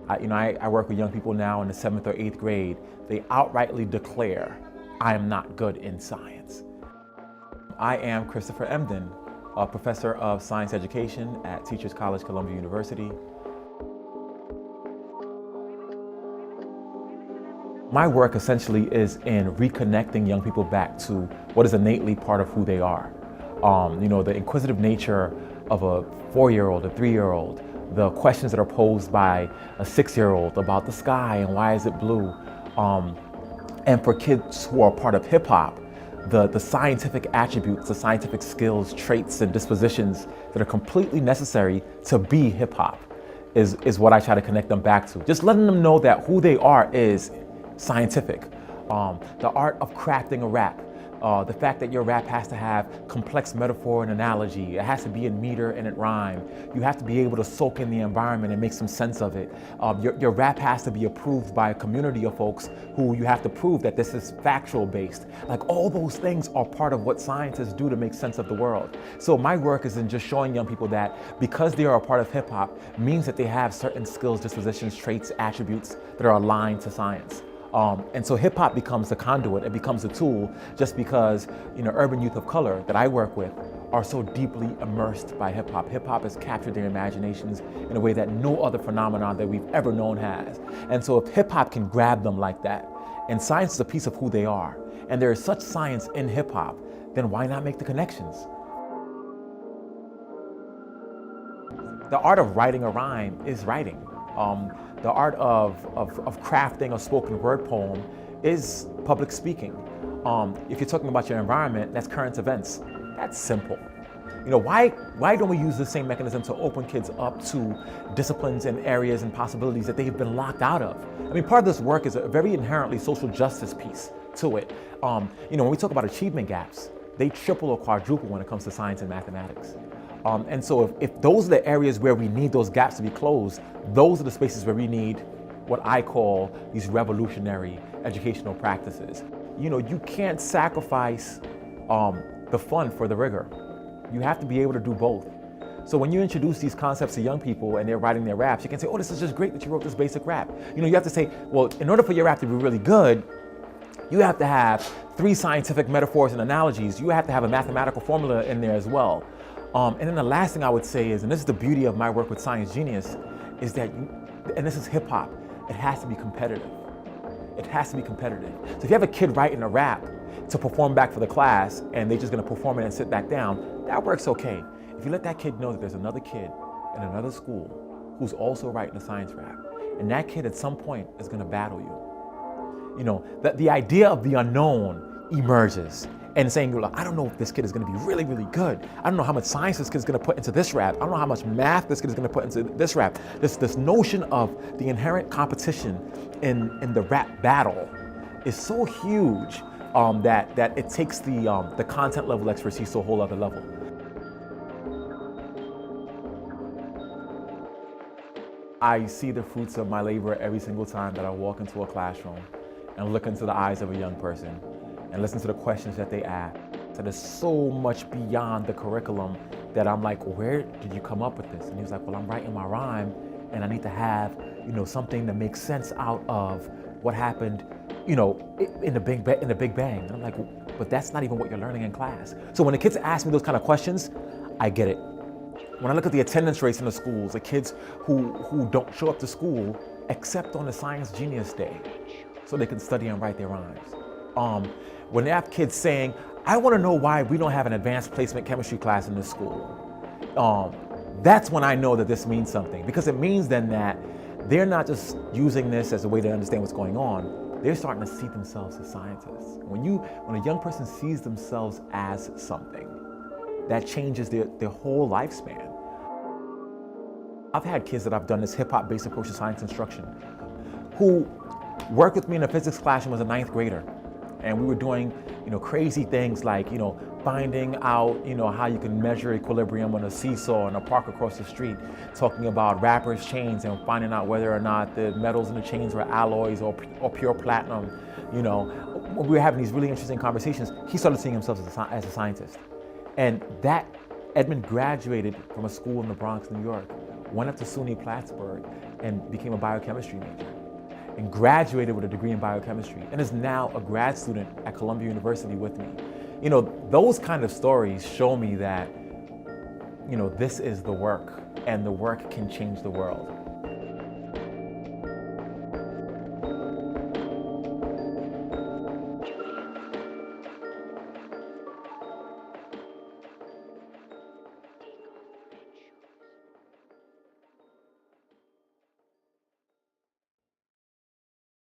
I work with young people now in the 7th or 8th grade. They outrightly declare, I am not good in science. I am Christopher Emdin, a professor of science education at Teachers College, Columbia University. My work essentially is in reconnecting young people back to what is innately part of who they are. The inquisitive nature of a 4-year-old, a 3-year-old, the questions that are posed by a 6-year-old about the sky and why is it blue. And for kids who are part of hip hop, the scientific attributes, the scientific skills, traits, and dispositions that are completely necessary to be hip hop is what I try to connect them back to. Just letting them know that who they are is scientific. The art of crafting a rap, the fact that your rap has to have complex metaphor and analogy, it has to be in meter and in rhyme. You have to be able to soak in the environment and make some sense of it. Your rap has to be approved by a community of folks who you have to prove that this is factual based. Like, all those things are part of what scientists do to make sense of the world. So my work is in just showing young people that because they are a part of hip hop means that they have certain skills, dispositions, traits, attributes that are aligned to science. And so hip hop becomes the conduit, it becomes a tool, just because urban youth of color that I work with are so deeply immersed by hip hop. Hip hop has captured their imaginations in a way that no other phenomenon that we've ever known has. And so if hip hop can grab them like that, and science is a piece of who they are, and there is such science in hip hop, then why not make the connections? The art of writing a rhyme is writing. The art of crafting a spoken word poem is public speaking. If you're talking about your environment, that's current events. That's simple. Why don't we use the same mechanism to open kids up to disciplines and areas and possibilities that they've been locked out of? I mean, part of this work is a very inherently social justice piece to it. When we talk about achievement gaps, they triple or quadruple when it comes to science and mathematics. And so if those are the areas where we need those gaps to be closed, those are the spaces where we need what I call these revolutionary educational practices. You can't sacrifice the fun for the rigor. You have to be able to do both. So when you introduce these concepts to young people and they're writing their raps, you can say, oh, this is just great that you wrote this basic rap. You have to say, well, in order for your rap to be really good, you have to have 3 scientific metaphors and analogies. You have to have a mathematical formula in there as well. And then the last thing I would say is, and this is the beauty of my work with Science Genius, is that, and this is hip hop, it has to be competitive. It has to be competitive. So if you have a kid writing a rap to perform back for the class and they're just gonna perform it and sit back down, that works okay. If you let that kid know that there's another kid in another school who's also writing a science rap, and that kid at some point is gonna battle you. The idea of the unknown emerges. And saying, look, I don't know if this kid is gonna be really, really good. I don't know how much science this kid is gonna put into this rap. I don't know how much math this kid is gonna put into this rap. This notion of the inherent competition in the rap battle is so huge that it takes the content level expertise to a whole other level. I see the fruits of my labor every single time that I walk into a classroom and look into the eyes of a young person and listen to the questions that they ask. So there's so much beyond the curriculum that I'm like, where did you come up with this? And he was like, well, I'm writing my rhyme and I need to have, something that makes sense out of what happened, in the Big Bang. And I'm like, but that's not even what you're learning in class. So when the kids ask me those kind of questions, I get it. When I look at the attendance rates in the schools, the kids who don't show up to school except on the Science Genius Day so they can study and write their rhymes. When they have kids saying, I want to know why we don't have an advanced placement chemistry class in this school, that's when I know that this means something, because it means then that they're not just using this as a way to understand what's going on, they're starting to see themselves as scientists. When a young person sees themselves as something, that changes their whole lifespan. I've had kids that I've done this hip-hop based approach to science instruction who worked with me in a physics classroom as a 9th grader. And we were doing, crazy things like, finding out, how you can measure equilibrium on a seesaw in a park across the street, talking about rappers' chains and finding out whether or not the metals in the chains were alloys or pure platinum. When we were having these really interesting conversations, he started seeing himself as a scientist. And that Edmund graduated from a school in the Bronx, New York, went up to SUNY Plattsburgh, and became a biochemistry major and graduated with a degree in biochemistry and is now a grad student at Columbia University with me. You know, those kind of stories show me that, you know, this is the work, and the work can change the world.